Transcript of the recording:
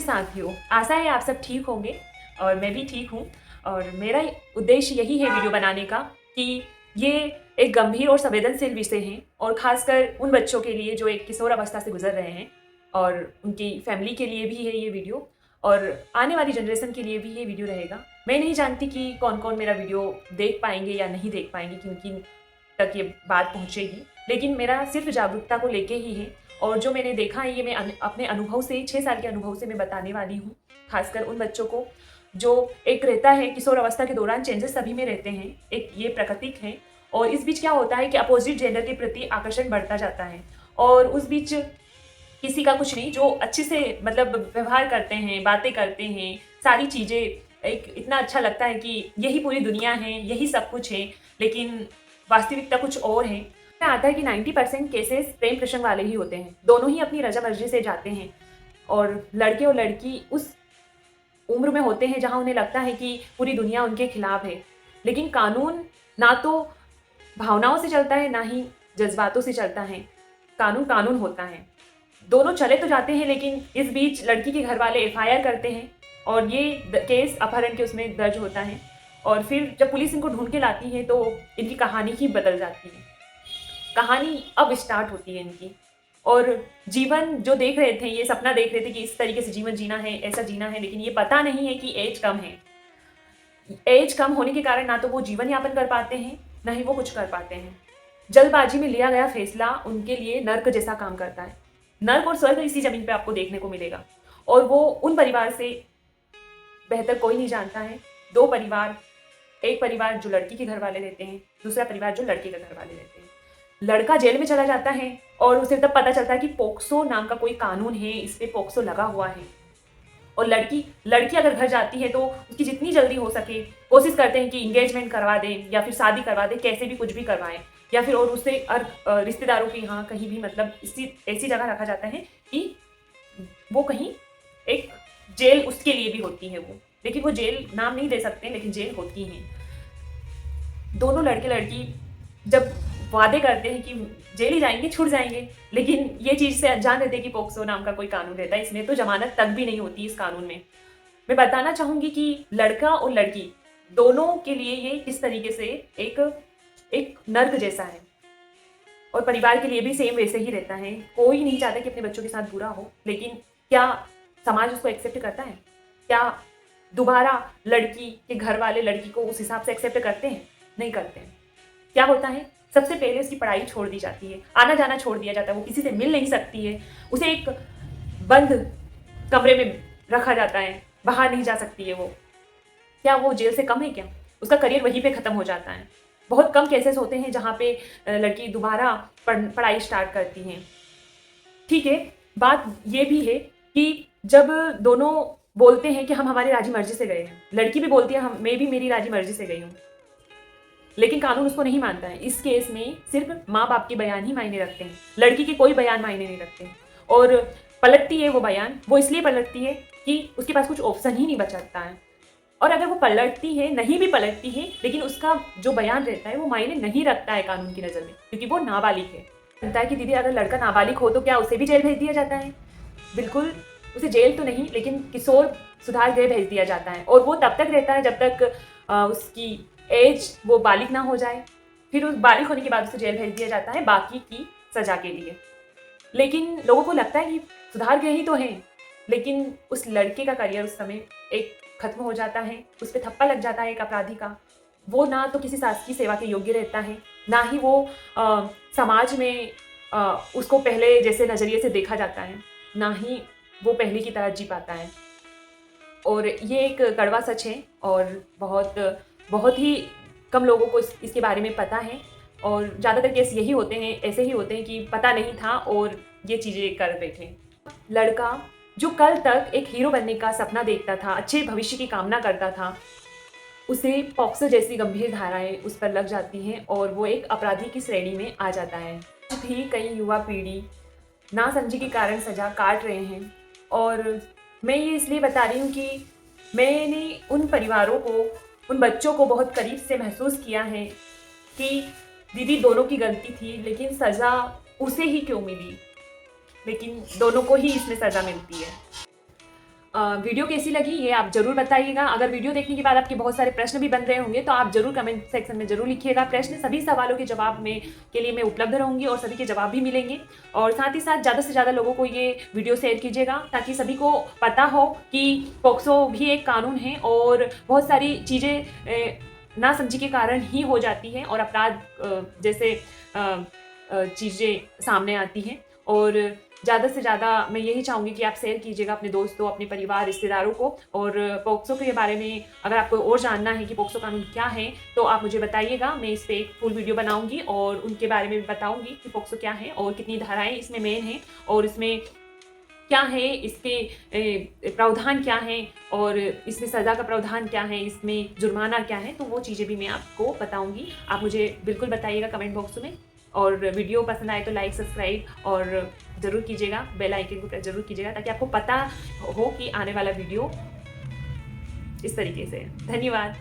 साथियों, आशा है आप सब ठीक होंगे और मैं भी ठीक हूँ। और मेरा उद्देश्य यही है वीडियो बनाने का कि ये एक गंभीर और संवेदनशील विषय है और ख़ासकर उन बच्चों के लिए जो एक किशोर अवस्था से गुजर रहे हैं और उनकी फैमिली के लिए भी है ये वीडियो और आने वाली जनरेशन के लिए भी ये वीडियो रहेगा। मैं नहीं जानती कि कौन कौन मेरा वीडियो देख पाएंगे या नहीं देख पाएंगे, किन तक ये बात पहुँचेगी, लेकिन मेरा सिर्फ जागरूकता को लेके ही है। और जो मैंने देखा है ये मैं अपने अनुभव से 6 साल के अनुभव से मैं बताने वाली हूँ, खासकर उन बच्चों को जो एक रहता है किशोर अवस्था के दौरान चेंजेस सभी में रहते हैं, एक ये प्राकृतिक है। और इस बीच क्या होता है कि अपोजिट जेंडर के प्रति आकर्षण बढ़ता जाता है और उस बीच किसी का कुछ नहीं, जो अच्छे से मतलब व्यवहार करते हैं, बातें करते हैं, सारी चीज़ें एक इतना अच्छा लगता है कि यही पूरी दुनिया है, यही सब कुछ है, लेकिन वास्तविकता कुछ और है। में आता है कि 90% केसेस प्रेम प्रसंग वाले ही होते हैं, दोनों ही अपनी रजा मर्जी से जाते हैं और लड़के और लड़की उस उम्र में होते हैं जहां उन्हें लगता है कि पूरी दुनिया उनके खिलाफ है। लेकिन कानून ना तो भावनाओं से चलता है ना ही जज्बातों से चलता है। कानून कानून होता है, दोनों चले तो जाते हैं, लेकिन इस बीच लड़की के घर वाले एफआईआर करते हैं और ये केस अपहरण के उसमें दर्ज होता है और फिर जब पुलिस इनको ढूंढ के लाती है तो इनकी कहानी ही बदल जाती है। कहानी अब स्टार्ट होती है इनकी और जीवन जो देख रहे थे, ये सपना देख रहे थे कि इस तरीके से जीवन जीना है, ऐसा जीना है, लेकिन ये पता नहीं है कि एज कम है। एज कम होने के कारण ना तो वो जीवन यापन कर पाते हैं, ना ही वो कुछ कर पाते हैं। जल्दबाजी में लिया गया फैसला उनके लिए नर्क जैसा काम करता है। नर्क और स्वर्ग इसी जमीन पे आपको देखने को मिलेगा और वो उन परिवार से बेहतर कोई नहीं जानता है। दो परिवार, एक परिवार जो लड़की के घर वाले रहते हैं, दूसरा परिवार जो लड़के के घर वाले रहते हैं। लड़का जेल में चला जाता है और उसे तब पता चलता है कि पोक्सो नाम का कोई कानून है, इस पे पोक्सो लगा हुआ है। और लड़की अगर घर जाती है तो उसकी जितनी जल्दी हो सके कोशिश करते हैं कि इंगेजमेंट करवा दें या फिर शादी करवा दें, कैसे भी कुछ भी करवाएं, या फिर और उससे रिश्तेदारों के यहाँ कहीं भी मतलब ऐसी जगह रखा जाता है कि वो कहीं एक जेल उसके लिए भी होती है वो, लेकिन वो जेल नाम नहीं दे सकते, लेकिन जेल होती है। दोनों लड़के लड़की जब वादे करते हैं कि जेल ही जाएंगे, छुट जाएंगे, लेकिन ये चीज़ से अनजान रहते हैं कि पोक्सो नाम का कोई कानून रहता है, इसमें तो जमानत तक भी नहीं होती इस कानून में। मैं बताना चाहूँगी कि लड़का और लड़की दोनों के लिए ये किस तरीके से एक नर्क जैसा है और परिवार के लिए भी सेम वैसे ही रहता है। कोई नहीं चाहता कि अपने बच्चों के साथ बुरा हो, लेकिन क्या समाज उसको एक्सेप्ट करता है? क्या दोबारा लड़की के घर वाले लड़की को उस हिसाब से एक्सेप्ट करते हैं? नहीं करते हैं। क्या होता है, सबसे पहले उसकी पढ़ाई छोड़ दी जाती है, आना जाना छोड़ दिया जाता है, वो किसी से मिल नहीं सकती है, उसे एक बंद कमरे में रखा जाता है, बाहर नहीं जा सकती है वो। क्या वो जेल से कम है क्या? उसका करियर वहीं पे ख़त्म हो जाता है। बहुत कम केसेस होते हैं जहाँ पे लड़की दोबारा पढ़ाई स्टार्ट करती हैं। ठीक है, बात ये भी है कि जब दोनों बोलते हैं कि हम हमारी राजी मर्जी से गए हैं, लड़की भी बोलती है मैं भी मेरी राजी मर्जी से गई हूँ, लेकिन कानून उसको नहीं मानता है। इस केस में सिर्फ माँ बाप के बयान ही मायने रखते हैं, लड़की के कोई बयान मायने नहीं रखते हैं। और पलटती है वो बयान, वो इसलिए पलटती है कि उसके पास कुछ ऑप्शन ही नहीं बचता है। और अगर वो पलटती है, नहीं भी पलटती है, लेकिन उसका जो बयान रहता है वो मायने नहीं रखता है कानून की नज़र में, क्योंकि वो नाबालिग है। लगता है कि दीदी अगर लड़का नाबालिग हो तो क्या उसे भी जेल भेज दिया जाता है? बिल्कुल, उसे जेल तो नहीं, लेकिन किशोर सुधार गृह भेज दिया जाता है और वो तब तक रहता है जब तक उसकी एज वो बालिग ना हो जाए। फिर उस बालिग होने के बाद उसे जेल भेज दिया जाता है बाकी की सज़ा के लिए। लेकिन लोगों को लगता है कि सुधार गृह ही तो है, लेकिन उस लड़के का करियर उस समय एक खत्म हो जाता है, उस पर थप्पा लग जाता है एक अपराधी का। वो ना तो किसी शासकीय सेवा के योग्य रहता है, ना ही वो समाज में उसको पहले जैसे नज़रिए से देखा जाता है, ना ही वो पहले की तरह जी पाता है। और ये एक कड़वा सच है और बहुत ही कम लोगों को इसके बारे में पता है और ज़्यादातर केस यही होते हैं, ऐसे ही होते हैं कि पता नहीं था और ये चीज़ें कर बैठे। लड़का जो कल तक एक हीरो बनने का सपना देखता था, अच्छे भविष्य की कामना करता था, उसे पॉक्सो जैसी गंभीर धाराएं उस पर लग जाती हैं और वो एक अपराधी की श्रेणी में आ जाता है। भी कई युवा पीढ़ी नासमझी के कारण सज़ा काट रहे हैं और मैं ये इसलिए बता रही हूँ कि मैंने उन परिवारों को, उन बच्चों को बहुत करीब से महसूस किया है कि दीदी दोनों की गलती थी, लेकिन सज़ा उसे ही क्यों मिली, लेकिन दोनों को ही इसमें सज़ा मिलती है। वीडियो कैसी लगी ये आप ज़रूर बताइएगा। अगर वीडियो देखने के बाद आपके बहुत सारे प्रश्न भी बन रहे होंगे तो आप ज़रूर कमेंट सेक्शन में ज़रूर लिखिएगा प्रश्न। सभी सवालों के जवाब में के लिए मैं उपलब्ध रहूँगी और सभी के जवाब भी मिलेंगे। और साथ ही साथ ज़्यादा से ज़्यादा लोगों को ये वीडियो शेयर कीजिएगा ताकि सभी को पता हो कि पोक्सो भी एक कानून है और बहुत सारी चीज़ें ना समझी के कारण ही हो जाती है और अपराध जैसे चीज़ें सामने आती हैं। और ज़्यादा से ज़्यादा मैं यही चाहूँगी कि आप शेयर कीजिएगा अपने दोस्तों, अपने परिवार, रिश्तेदारों को। और पोक्सो के बारे में अगर आपको और जानना है कि पोक्सो कानून क्या है तो आप मुझे बताइएगा। मैं इस पर एक फुल वीडियो बनाऊँगी और उनके बारे में बताऊँगी कि पोक्सो क्या है और कितनी धाराएँ इसमें मेन हैं और इसमें क्या है, इसके प्रावधान क्या हैं और इसमें सज़ा का प्रावधान क्या है, इसमें जुर्माना क्या है, तो वो चीज़ें भी मैं आपको बताऊँगी। आप मुझे बिल्कुल बताइएगा कमेंट बॉक्स में। और वीडियो पसंद आए तो लाइक, सब्सक्राइब और ज़रूर कीजिएगा, बेल आइकन को प्रेस ज़रूर कीजिएगा ताकि आपको पता हो कि आने वाला वीडियो इस तरीके से है। धन्यवाद।